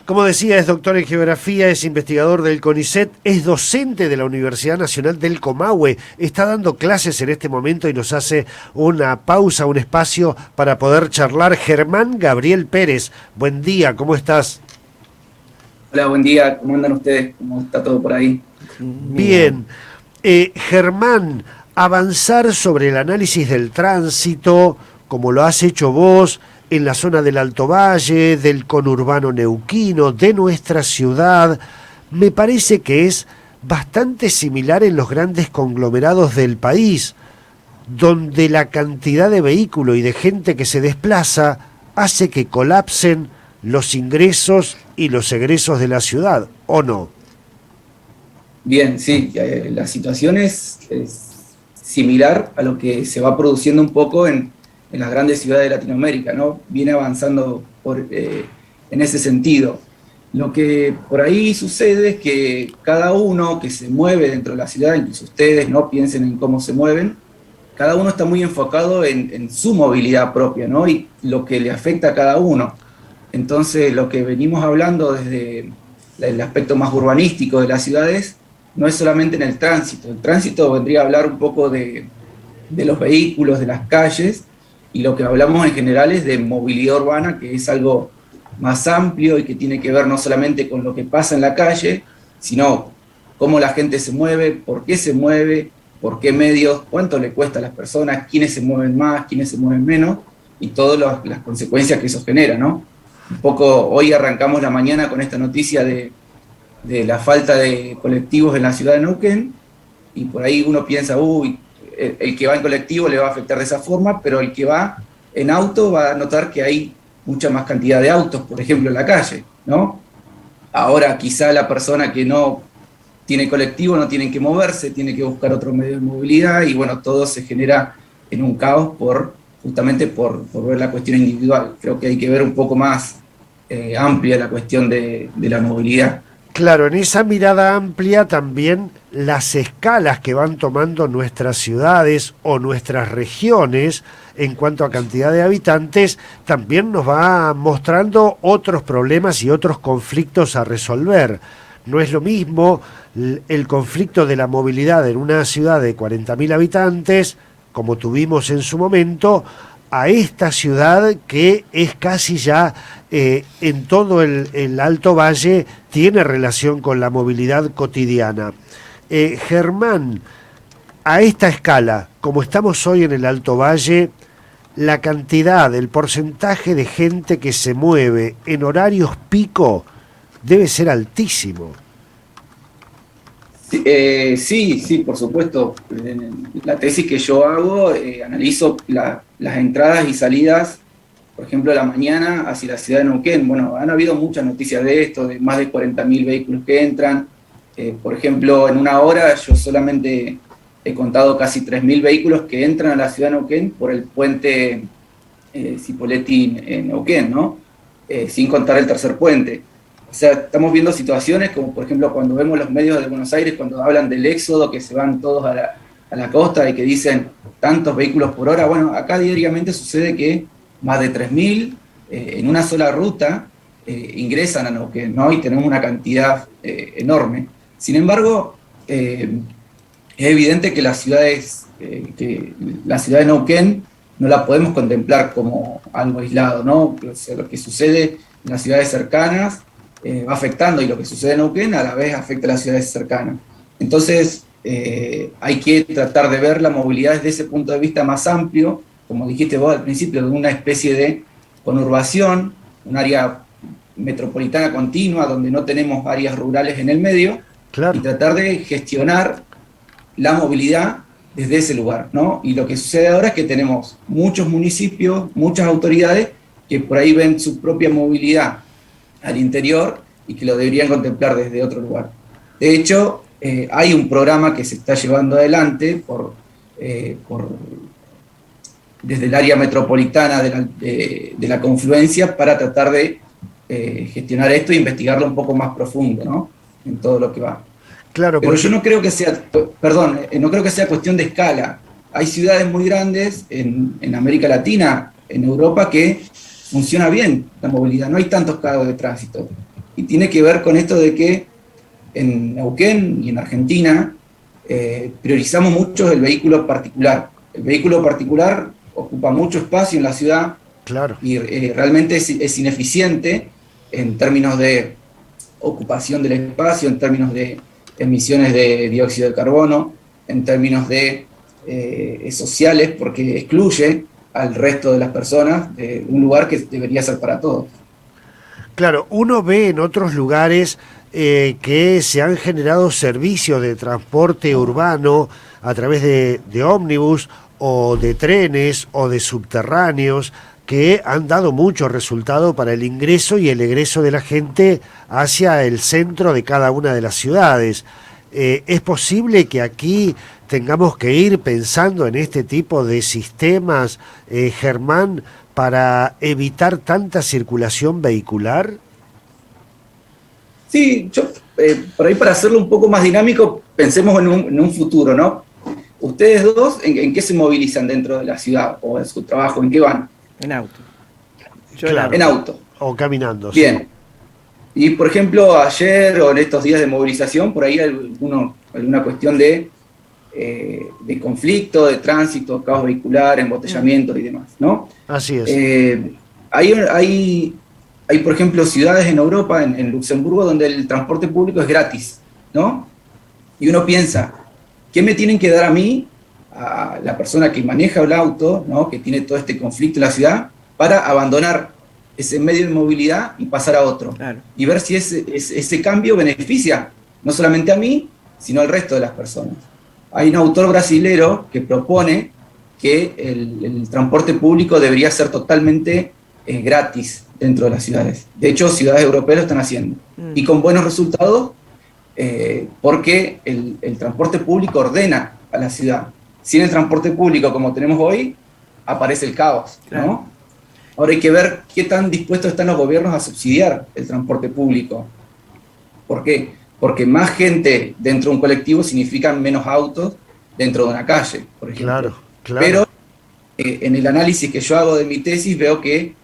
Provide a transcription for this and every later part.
Como decía, es doctor en geografía, es investigador del CONICET, es docente de la Universidad Nacional del Comahue, está dando clases en este momento y nos hace una pausa, un espacio para poder charlar. Germán Gabriel Pérez, buen día, ¿cómo estás? Hola, buen día, ¿cómo andan ustedes? ¿Cómo está todo por ahí? Bien. Germán, avanzar sobre el análisis del tránsito, como lo has hecho vos, en la zona del Alto Valle, del conurbano neuquino, de nuestra ciudad, me parece que es bastante similar en los grandes conglomerados del país, donde la cantidad de vehículos y de gente que se desplaza hace que colapsen los ingresos y los egresos de la ciudad, ¿o no? Bien, sí, la situación es similar a lo que se va produciendo un poco en las grandes ciudades de Latinoamérica, ¿no? Viene avanzando en ese sentido. Lo que por ahí sucede es que cada uno que se mueve dentro de la ciudad, incluso ustedes, ¿no? Piensen en cómo se mueven, cada uno está muy enfocado en su movilidad propia, ¿no? Y lo que le afecta a cada uno. Entonces, lo que venimos hablando desde el aspecto más urbanístico de las ciudades no es solamente en el tránsito. El tránsito vendría a hablar un poco de los vehículos, de las calles, y lo que hablamos en general es de movilidad urbana, que es algo más amplio y que tiene que ver no solamente con lo que pasa en la calle, sino cómo la gente se mueve, por qué medios, cuánto le cuesta a las personas, quiénes se mueven más, quiénes se mueven menos, y todas las consecuencias que eso genera, ¿no? Un poco, hoy arrancamos la mañana con esta noticia de la falta de colectivos en la ciudad de Neuquén, y por ahí uno piensa, uy, el que va en colectivo le va a afectar de esa forma, pero el que va en auto va a notar que hay mucha más cantidad de autos, por ejemplo, en la calle, ¿no? Ahora quizá la persona que no tiene colectivo no tiene que moverse, tiene que buscar otro medio de movilidad, y bueno, todo se genera en un caos justamente por ver la cuestión individual. Creo que hay que ver un poco más amplia la cuestión de la movilidad. Claro, en esa mirada amplia también las escalas que van tomando nuestras ciudades o nuestras regiones en cuanto a cantidad de habitantes también nos va mostrando otros problemas y otros conflictos a resolver. No es lo mismo el conflicto de la movilidad en una ciudad de 40.000 habitantes, como tuvimos en su momento, a esta ciudad que es casi ya en todo el Alto Valle tiene relación con la movilidad cotidiana. Germán, a esta escala, como estamos hoy en el Alto Valle, la cantidad, el porcentaje de gente que se mueve en horarios pico debe ser altísimo. Sí, sí, por supuesto. La tesis que yo hago, analizo las entradas y salidas, por ejemplo, a la mañana hacia la ciudad de Neuquén. Bueno, han habido muchas noticias de esto, de más de 40.000 vehículos que entran. Por ejemplo, en una hora yo solamente he contado casi 3.000 vehículos que entran a la ciudad de Neuquén por el puente Cipolletti-Neuquén, ¿no? Sin contar el tercer puente. O sea, estamos viendo situaciones como, por ejemplo, cuando vemos los medios de Buenos Aires, cuando hablan del éxodo, que se van todos a la costa y que dicen tantos vehículos por hora. Bueno, acá diariamente sucede que más de 3.000 en una sola ruta ingresan a Neuquén, ¿no? Y tenemos una cantidad enorme. Sin embargo, es evidente que que la ciudad de Neuquén no la podemos contemplar como algo aislado, ¿no? O sea, lo que sucede en las ciudades cercanas va afectando, y lo que sucede en Neuquén a la vez afecta a las ciudades cercanas. Entonces, hay que tratar de ver la movilidad desde ese punto de vista más amplio, como dijiste vos al principio, de una especie de conurbación, un área metropolitana continua donde no tenemos áreas rurales en el medio, y Claro. tratar de gestionar la movilidad desde ese lugar, ¿no? Y lo que sucede ahora es que tenemos muchos municipios, muchas autoridades que por ahí ven su propia movilidad al interior y que lo deberían contemplar desde otro lugar. De hecho, hay un programa que se está llevando adelante desde el área metropolitana de la confluencia para tratar de gestionar esto e investigarlo un poco más profundo, ¿no? En todo lo que va. Claro, Pero yo porque no creo que sea, perdón, no creo que sea cuestión de escala. Hay ciudades muy grandes en América Latina, en Europa, que funciona bien la movilidad, no hay tantos cargos de tránsito. y tiene que ver con esto de que en Neuquén y en Argentina priorizamos mucho el vehículo particular. El vehículo particular ocupa mucho espacio en la ciudad, claro. y realmente es ineficiente en términos de ocupación del espacio, en términos de emisiones de dióxido de carbono, en términos de sociales, porque excluye al resto de las personas de un lugar que debería ser para todos. Claro, uno ve en otros lugares que se han generado servicios de transporte urbano a través de ómnibus o de trenes o de subterráneos que han dado mucho resultado para el ingreso y el egreso de la gente hacia el centro de cada una de las ciudades. ¿Es posible que aquí tengamos que ir pensando en este tipo de sistemas, Germán, para evitar tanta circulación vehicular? Sí, yo, por ahí para hacerlo un poco más dinámico, pensemos en un futuro, ¿no? Ustedes dos, ¿en qué se movilizan dentro de la ciudad o en su trabajo? ¿En qué van? En auto. Yo Claro. En auto. O caminando. Bien. Y por ejemplo, ayer o en estos días de movilización, por ahí alguna cuestión de conflicto, de tránsito, caos vehicular, embotellamientos y demás, ¿no? Así es. Hay, por ejemplo, ciudades en Europa, en Luxemburgo, donde el transporte público es gratis, ¿no? Y uno piensa, ¿qué me tienen que dar a mí, a la persona que maneja el auto, ¿no? Que tiene todo este conflicto en la ciudad, para abandonar ese medio de movilidad y pasar a otro? Claro. Y ver si ese cambio beneficia no solamente a mí, sino al resto de las personas. Hay un autor brasilero que propone que el transporte público debería ser totalmente gratis dentro de las ciudades. De hecho, ciudades europeas lo están haciendo. Y con buenos resultados, porque el transporte público ordena a la ciudad. Sin el transporte público como tenemos hoy, aparece el caos, ¿no? Claro. Ahora hay que ver qué tan dispuestos están los gobiernos a subsidiar el transporte público. ¿Por qué? Porque más gente dentro de un colectivo significa menos autos dentro de una calle, por ejemplo. Claro, claro. Pero en el análisis que yo hago de mi tesis veo que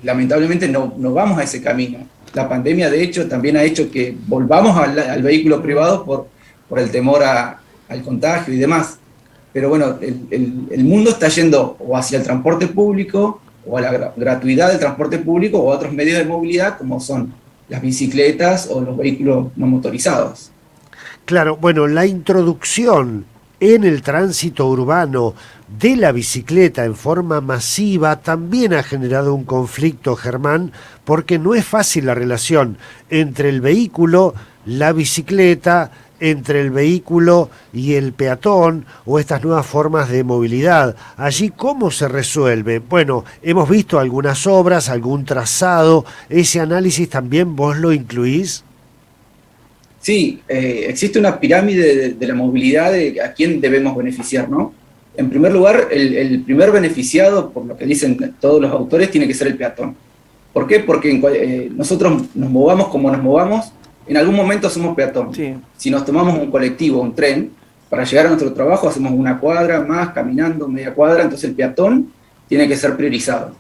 lamentablemente no vamos a ese camino. La pandemia, de hecho, también ha hecho que volvamos al vehículo privado por el temor al contagio y demás. Pero bueno, el mundo está yendo o hacia el transporte público, o a la gratuidad del transporte público, o a otros medios de movilidad, como son las bicicletas o los vehículos no motorizados. Claro, bueno, la introducción en el tránsito urbano de la bicicleta en forma masiva también ha generado un conflicto, Germán, porque no es fácil la relación entre el vehículo, la bicicleta, entre el vehículo y el peatón o estas nuevas formas de movilidad. Allí, ¿cómo se resuelve? Bueno, hemos visto algunas obras, algún trazado. ¿Ese análisis también vos lo incluís? Sí, existe una pirámide de la movilidad de a quién debemos beneficiar, ¿no? En primer lugar, el primer beneficiado, por lo que dicen todos los autores, tiene que ser el peatón. ¿Por qué? Porque nosotros nos movamos como nos movamos, en algún momento somos peatón. Sí. Si nos tomamos un colectivo, un tren, para llegar a nuestro trabajo hacemos una cuadra más, caminando media cuadra, entonces el peatón tiene que ser priorizado.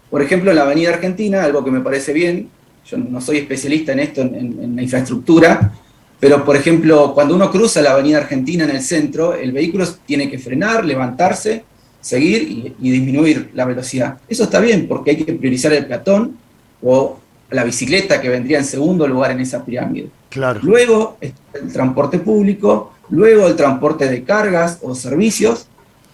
Por ejemplo, en la Avenida Argentina, algo que me parece bien, yo no soy especialista en esto, en la infraestructura, pero por ejemplo, cuando uno cruza la Avenida Argentina en el centro, el vehículo tiene que frenar, levantarse, seguir y disminuir la velocidad. Eso está bien, porque hay que priorizar el peatón o la bicicleta, que vendría en segundo lugar en esa pirámide. Claro. Luego el transporte público, luego el transporte de cargas o servicios,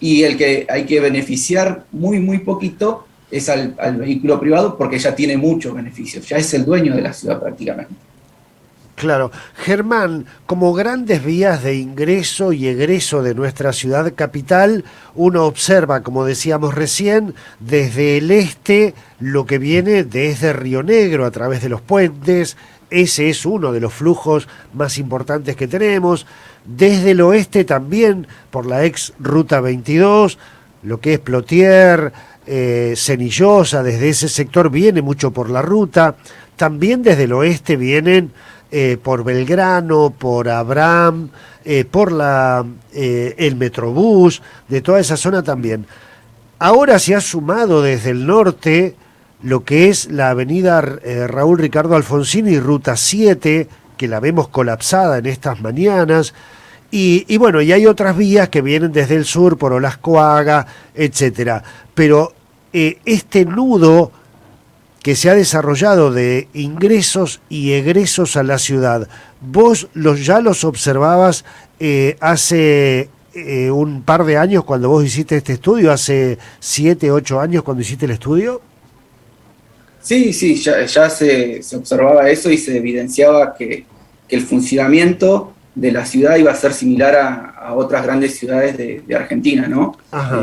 y el que hay que beneficiar muy, muy poquito es al vehículo privado, porque ya tiene muchos beneficios, ya es el dueño de la ciudad prácticamente. Claro. Germán, como grandes vías de ingreso y egreso de nuestra ciudad capital, uno observa, como decíamos recién, desde el este lo que viene desde Río Negro a través de los puentes. Ese es uno de los flujos más importantes que tenemos. Desde el oeste también, por la ex Ruta 22, lo que es Plotier, Cenillosa, desde ese sector viene mucho por la ruta. También desde el oeste vienen por Belgrano, por Abraham, por el Metrobús, de toda esa zona también. Ahora se ha sumado desde el norte lo que es la avenida Raúl Ricardo Alfonsín y Ruta 7, que la vemos colapsada en estas mañanas. Y bueno, y hay otras vías que vienen desde el sur por Olascoaga, etcétera. Pero este nudo que se ha desarrollado de ingresos y egresos a la ciudad, ¿vos ya los observabas hace un par de años cuando vos hiciste este estudio, hace 7, 8 años cuando hiciste el estudio? Sí, sí, ya se observaba eso y se evidenciaba que el funcionamiento de la ciudad iba a ser similar a otras grandes ciudades de Argentina, ¿no?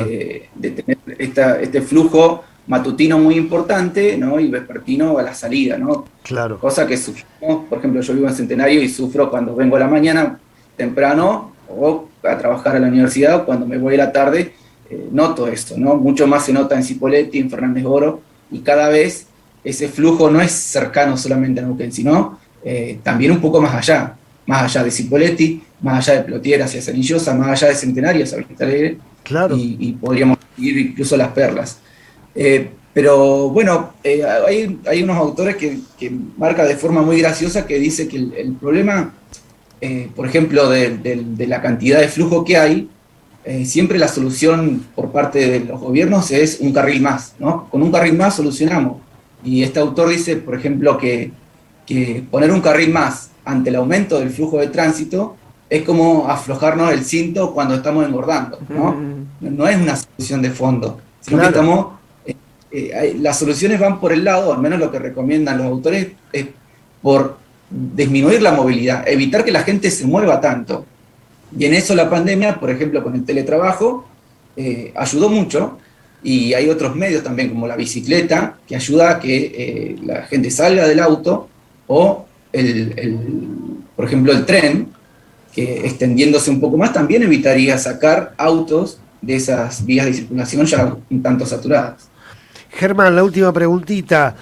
De tener este flujo matutino muy importante, ¿no? Y vespertino a la salida, ¿no? Claro. Cosa que sufrimos, por ejemplo, yo vivo en Centenario y sufro cuando vengo a la mañana temprano o a trabajar a la universidad, o cuando me voy a la tarde, noto esto, ¿no? Mucho más se nota en Cipolletti, en Fernández Oro, y cada vez ese flujo no es cercano solamente a Neuquén, sino también un poco más allá de Cipolletti, más allá de Plotier hacia Cenillosa, más allá de Centenario hacia Vista Alegre, claro. y podríamos ir incluso Las Perlas. Pero bueno, hay unos autores que marcan de forma muy graciosa que dice que el problema, por ejemplo, de la cantidad de flujo que hay, siempre la solución por parte de los gobiernos es un carril más, ¿no? Con un carril más solucionamos. Y este autor dice, por ejemplo, que poner un carril más ante el aumento del flujo de tránsito es como aflojarnos el cinto cuando estamos engordando, ¿no? No es una solución de fondo, sino que estamos... las soluciones van por el lado, al menos lo que recomiendan los autores, es por disminuir la movilidad, evitar que la gente se mueva tanto. Y en eso la pandemia, por ejemplo, con el teletrabajo, ayudó mucho, y hay otros medios también, como la bicicleta, que ayuda a que la gente salga del auto, o por ejemplo el tren, que extendiéndose un poco más también evitaría sacar autos de esas vías de circulación ya un tanto saturadas. Germán, la última preguntita.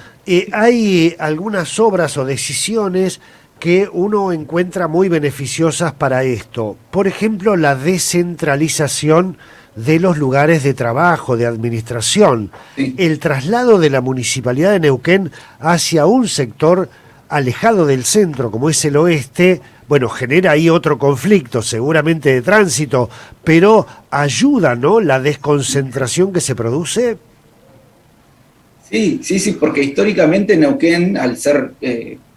¿Hay algunas obras o decisiones que uno encuentra muy beneficiosas para esto? Por ejemplo, la descentralización de los lugares de trabajo, de administración. Sí. El traslado de la Municipalidad de Neuquén hacia un sector alejado del centro, como es el oeste, bueno, genera ahí otro conflicto, seguramente de tránsito, pero ayuda, ¿no?, la desconcentración que se produce. Sí, porque históricamente Neuquén, al ser,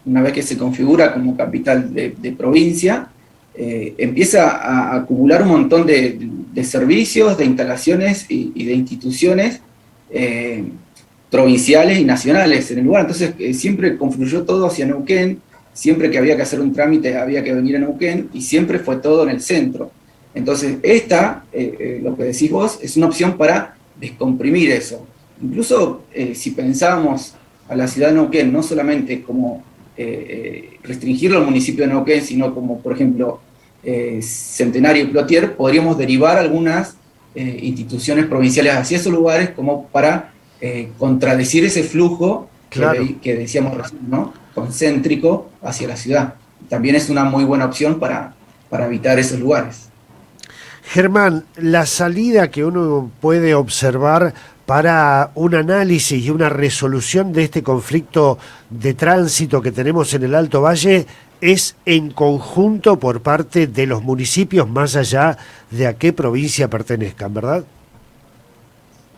una vez que se configura como capital de provincia, empieza a acumular un montón de servicios, de instalaciones y de instituciones provinciales y nacionales en el lugar. Entonces siempre confluyó todo hacia Neuquén, siempre que había que hacer un trámite había que venir a Neuquén, y siempre fue todo en el centro. Entonces lo que decís vos, es una opción para descomprimir eso. Incluso si pensábamos a la ciudad de Neuquén, no solamente como restringirlo al municipio de Neuquén, sino como, por ejemplo, Centenario y Plotier, podríamos derivar algunas instituciones provinciales hacia esos lugares como para contradecir ese flujo que decíamos recién, ¿no?, concéntrico hacia la ciudad. También es una muy buena opción para evitar esos lugares. Germán, la salida que uno puede observar para un análisis y una resolución de este conflicto de tránsito que tenemos en el Alto Valle es en conjunto por parte de los municipios, más allá de a qué provincia pertenezcan, ¿verdad?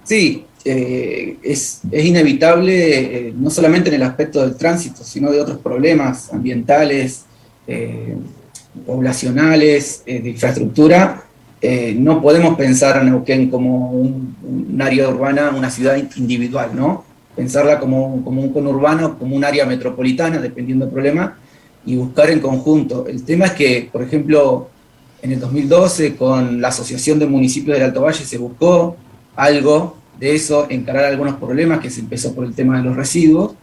Sí, es inevitable, no solamente en el aspecto del tránsito, sino de otros problemas ambientales, poblacionales, de infraestructura. No podemos pensar a Neuquén como un área urbana, una ciudad individual, ¿no? Pensarla como un conurbano, como un área metropolitana, dependiendo del problema, y buscar en conjunto. El tema es que, por ejemplo, en el 2012, con la Asociación de Municipios del Alto Valle, se buscó algo de eso, encarar algunos problemas, que se empezó por el tema de los residuos.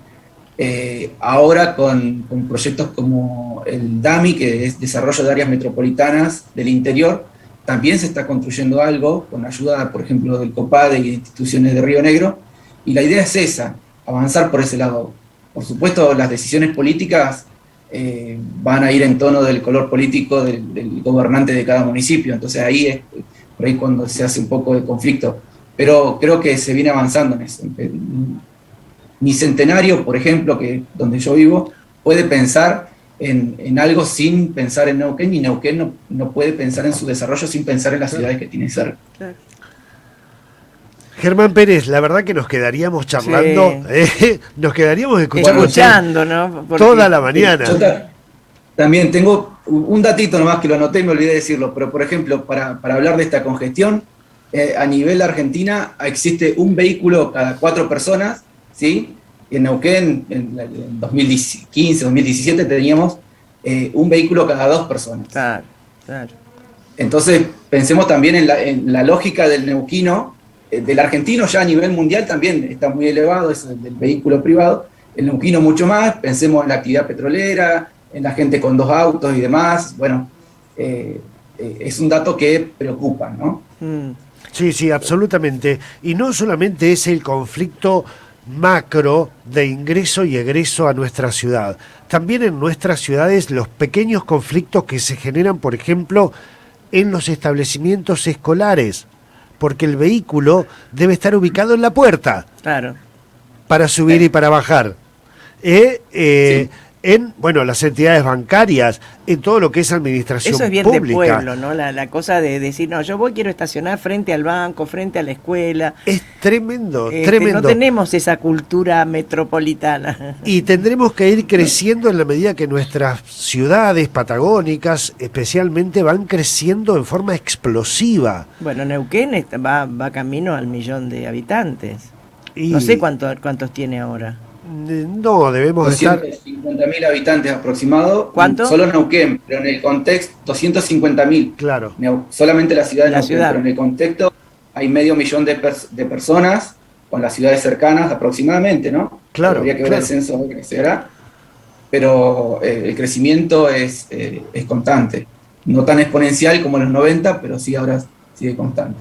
Ahora con proyectos como el DAMI, que es Desarrollo de Áreas Metropolitanas del Interior, también se está construyendo algo, con ayuda, por ejemplo, del COPADE y de instituciones de Río Negro, y la idea es esa, avanzar por ese lado. Por supuesto, las decisiones políticas van a ir en tono del color político del gobernante de cada municipio, entonces ahí es por ahí cuando se hace un poco de conflicto, pero creo que se viene avanzando en eso. Mi Centenario, por ejemplo, que donde yo vivo, puede pensar en algo sin pensar en Neuquén, y Neuquén no puede pensar en su desarrollo sin pensar en las ciudades que tiene cerca. Claro. Germán Pérez, la verdad que nos quedaríamos charlando, nos quedaríamos escuchando, ¿no? Porque toda la mañana. Yo también tengo un datito nomás que lo anoté y me olvidé decirlo, pero por ejemplo, para hablar de esta congestión, a nivel Argentina existe un vehículo cada 4 personas, ¿sí? Y en Neuquén, en 2015, 2017, teníamos un vehículo cada 2 personas. Claro, claro. Entonces, pensemos también en la lógica del neuquino, del argentino ya a nivel mundial también está muy elevado, eso del vehículo privado, el neuquino mucho más, pensemos en la actividad petrolera, en la gente con 2 autos y demás, bueno, es un dato que preocupa, ¿no? Sí, sí, absolutamente. Y no solamente es el conflicto macro de ingreso y egreso a nuestra ciudad, también en nuestras ciudades los pequeños conflictos que se generan, por ejemplo, en los establecimientos escolares, porque el vehículo debe estar ubicado en la puerta, Claro. para subir y para bajar. Sí. En, bueno, las entidades bancarias, en todo lo que es administración Eso es bien pública. de pueblo, ¿no? La cosa de decir, no, yo quiero estacionar frente al banco, frente a la escuela. Es tremendo, tremendo. No tenemos esa cultura metropolitana. Y tendremos que ir creciendo en la medida que nuestras ciudades patagónicas especialmente van creciendo en forma explosiva. Bueno, Neuquén va camino al 1.000.000 de habitantes. Y No sé cuántos tiene ahora. no, debemos estar... 250.000 habitantes aproximado. ¿Cuánto? Solo Neuquén, pero en el contexto, 250.000. Claro. Solamente la ciudad de La Neuquén, ciudad. pero en el contexto hay 500.000 de personas con las ciudades cercanas aproximadamente, ¿no? Claro, Habría que ver claro. el censo de que se hará, pero el crecimiento es constante. No tan exponencial como en los 90, pero sí ahora sigue constante.